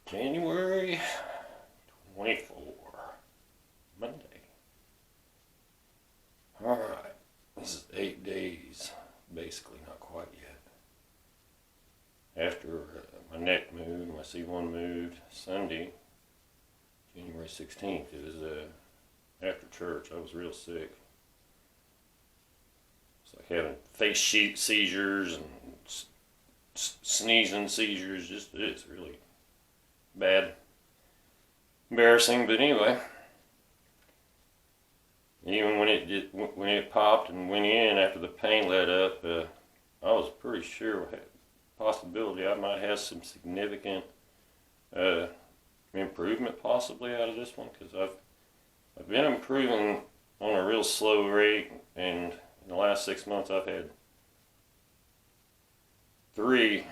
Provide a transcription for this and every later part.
January 24, Monday. Alright, this is 8 days, basically, not quite yet. After my neck moved, my C-1 moved Sunday, January 16th. It was after church. I was real sick. It's like having face seizures and sneezing seizures. Just it's really bad, embarrassing. But anyway, even when it popped and went in after the pain let up, I was pretty sure possibility I might have some significant improvement possibly out of this one, because I've been improving on a real slow rate, and in the last 6 months I've had 3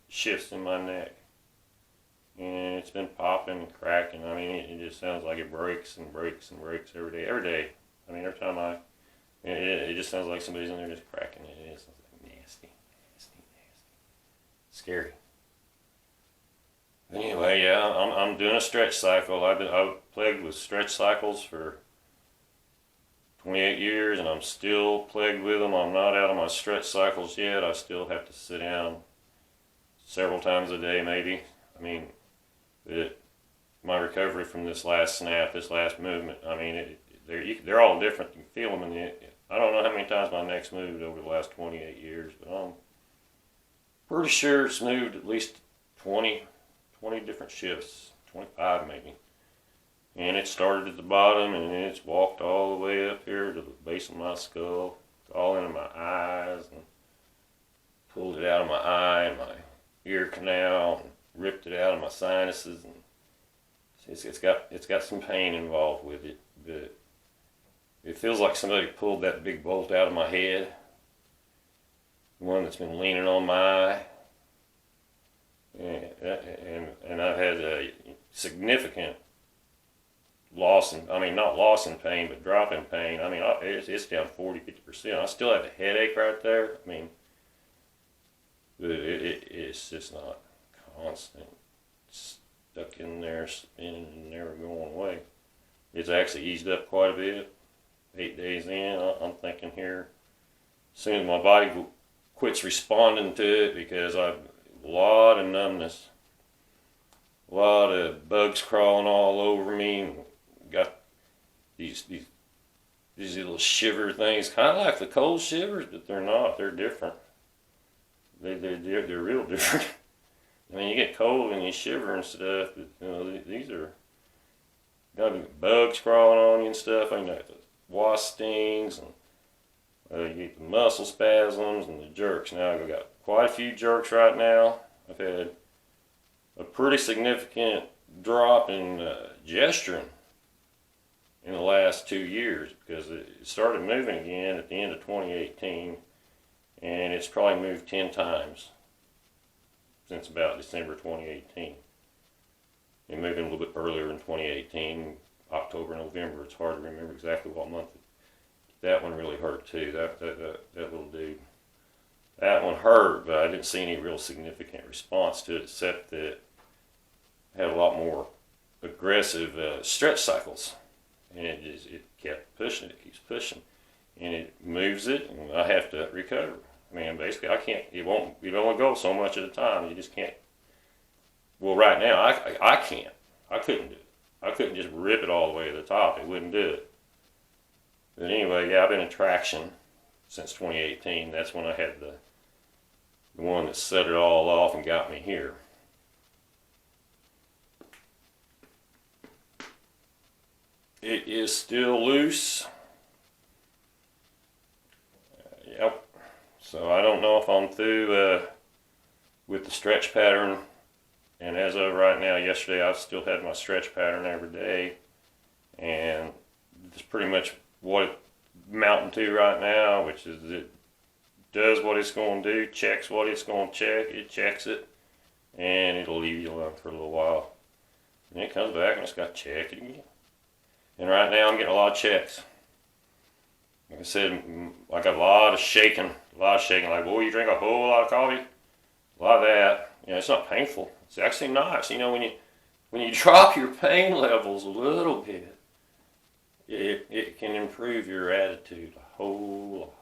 shifts in my neck, and it's been popping and cracking. I mean, it just sounds like it breaks and breaks and breaks every day. I mean, every time it just sounds like somebody's in there just cracking it. It sounds like nasty, scary. Anyway, yeah, I'm doing a stretch cycle. I've plagued with stretch cycles for 28 years, and I'm still plagued with them. I'm not out of my stretch cycles yet. I still have to sit down several times a day, maybe. I mean, my recovery from this last snap, this last movement, I mean, they're all different. You can feel them I don't know how many times my neck's moved over the last 28 years, but I'm pretty sure it's moved at least 20 different shifts, 25 maybe. And it started at the bottom, and it's walked all the way up here to the base of my skull, all into my eyes, and pulled it out of my eye and my ear canal, and ripped it out of my sinuses, and it's got some pain involved with it. But it feels like somebody pulled that big bolt out of my head, the one that's been leaning on my eye. And I've had a significant not loss in pain, but drop in pain. I mean, it's down 40-50%. I still have a headache right there. I mean, it's just not constant, stuck in there, spinning and never going away. It's actually eased up quite a bit. 8 days in, I'm thinking here, as soon as my body quits responding to it, because I've a lot of numbness, a lot of bugs crawling all over me, and got these little shiver things, kind of like the cold shivers, but they're not. They're different. They're real different. I mean, you get cold and you shiver and stuff, but these are got bugs crawling on you and stuff. I mean, like the wasp stings, and you get the muscle spasms and the jerks. Now I've got quite a few jerks right now. I've had a pretty significant drop in gesturing in the last 2 years, because it started moving again at the end of 2018, and it's probably moved 10 times since about December 2018. And moving a little bit earlier in 2018, October, November. It's hard to remember exactly what month. That one really hurt too. That little dude. That one hurt, but I didn't see any real significant response to it, except that I had a lot more aggressive stretch cycles, and it kept pushing. It keeps pushing, and it moves it, and I have to recover. I mean, basically, I can't. You only go so much at a time. You just can't. Well, right now, I can't. I couldn't do it. I couldn't just rip it all the way to the top. It wouldn't do it. But anyway, yeah, I've been in traction since 2018. That's when I had the one that set it all off and got me here. It is still loose. Yep. So I don't know if I'm through with the stretch pattern. And as of right now, yesterday, I've still had my stretch pattern every day. And it's pretty much what it's mounting to right now, which is it does what it's going to do, checks what it's going to check, it checks it, and it'll leave you alone for a little while. And it comes back and it's got to check it again. And right now I'm getting a lot of checks. Like I said, I got a lot of shaking, like, boy, you drink a whole lot of coffee? A lot of that, it's not painful. It's actually nice. When you drop your pain levels a little bit, it can improve your attitude a whole lot.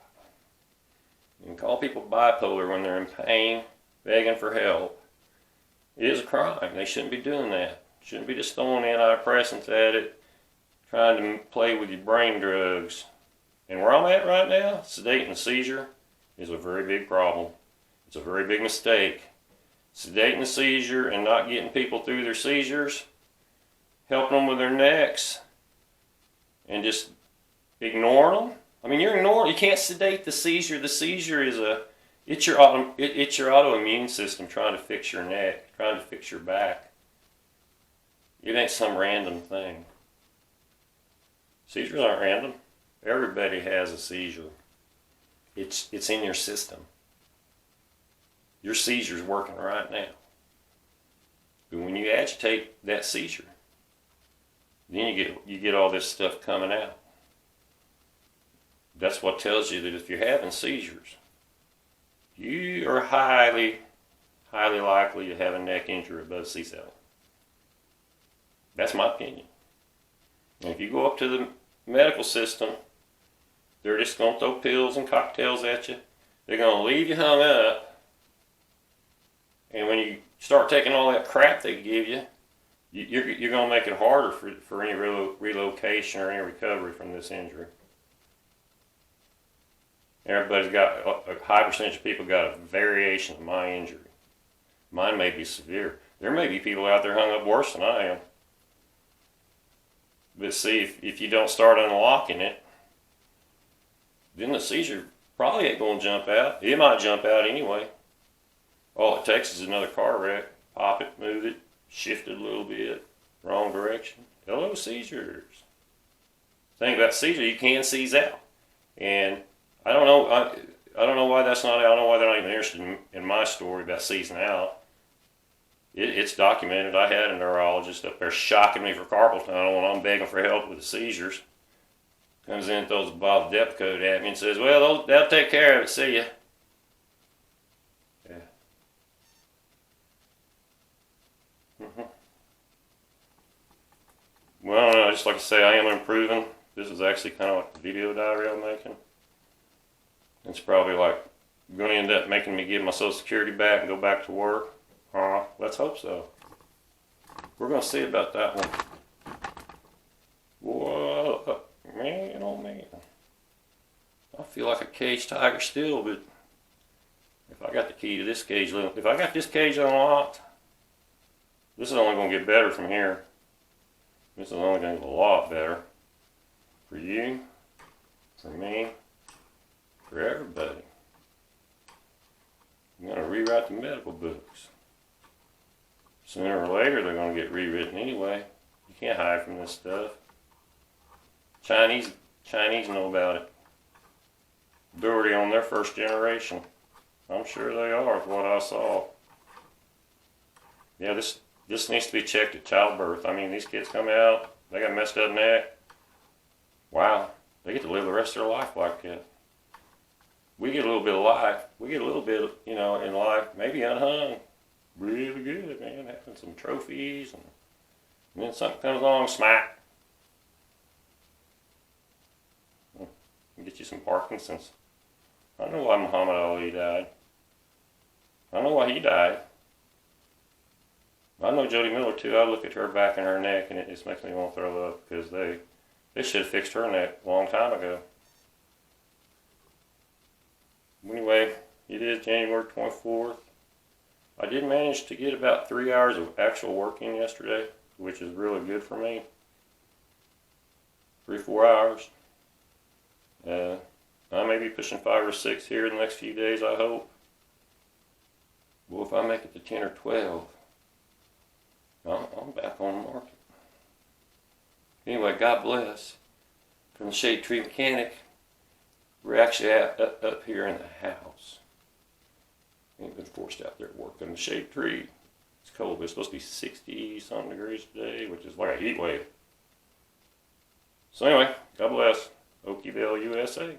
You can call people bipolar when they're in pain, begging for help. It is a crime. They shouldn't be doing that. Shouldn't be just throwing antidepressants at it, trying to play with your brain drugs. And where I'm at right now, sedating a seizure is a very big problem. It's a very big mistake. Sedating the seizure and not getting people through their seizures, helping them with their necks, and just ignoring them. I mean, you can't sedate the seizure. The seizure is it's your autoimmune system trying to fix your neck, trying to fix your back. It ain't some random thing. Seizures aren't random. Everybody has a seizure. It's in your system. Your seizure's working right now. But when you agitate that seizure, then you get all this stuff coming out. That's what tells you that if you're having seizures, you are highly, highly likely to have a neck injury above C-7. That's my opinion. And if you go up to the medical system, they're just going to throw pills and cocktails at you. They're going to leave you hung up. And when you start taking all that crap they give you, you're going to make it harder for any relocation or any recovery from this injury. Everybody's got, a high percentage of people got a variation of my injury. Mine may be severe. There may be people out there hung up worse than I am. But see, if you don't start unlocking it, then the seizure probably ain't going to jump out. It might jump out anyway. All it takes is another car wreck. Pop it, move it, shift it a little bit, wrong direction. Hello, seizures. Thing about seizure, you can seize out. And I don't know why that's not. I don't know why they're not even interested in my story about seizing out. It's documented. I had a neurologist up there shocking me for carpal tunnel when I'm begging for help with the seizures. Comes in, throws a bottle of Depakote at me and says, "Well, they'll take care of it. See ya." Yeah. Well, just like I say, I am improving. This is actually kind of like the video diary I'm making. It's probably like going to end up making me give my Social Security back and go back to work. Let's hope so. We're going to see about that one. Whoa, man, oh man. I feel like a caged tiger still, but if I got the key to this cage, if I got this cage unlocked, this is only going to get better from here. This is only going to get a lot better. For you, for me, for everybody. I'm going to rewrite the medical books. Sooner or later, they're going to get rewritten anyway. You can't hide from this stuff. Chinese know about it. They're already on their first generation. I'm sure they are, with what I saw. Yeah, this needs to be checked at childbirth. I mean, these kids come out, they got messed up neck. Wow, they get to live the rest of their life like that. We get a little bit of life. We get a little bit, in life, maybe unhung. Really good, man. Having some trophies, and then something comes along, smack. Get you some Parkinson's. I know why Muhammad Ali died. I know why he died. I know Jody Miller too. I look at her back and her neck, and it just makes me want to throw up because they should have fixed her neck a long time ago. Anyway, it is January 24th. I did manage to get about 3 hours of actual working yesterday, which is really good for me. 3-4 hours. I may be pushing 5 or 6 here in the next few days, I hope. Well, if I make it to 10 or 12, I'm back on the market. Anyway, God bless. From the Shade Tree Mechanic, we're actually up here in the house. Ain't been forced out there to work in the shade tree. It's cold, but it's supposed to be 60-something degrees today, which is like a heat wave. So anyway, God bless. Okieville, USA.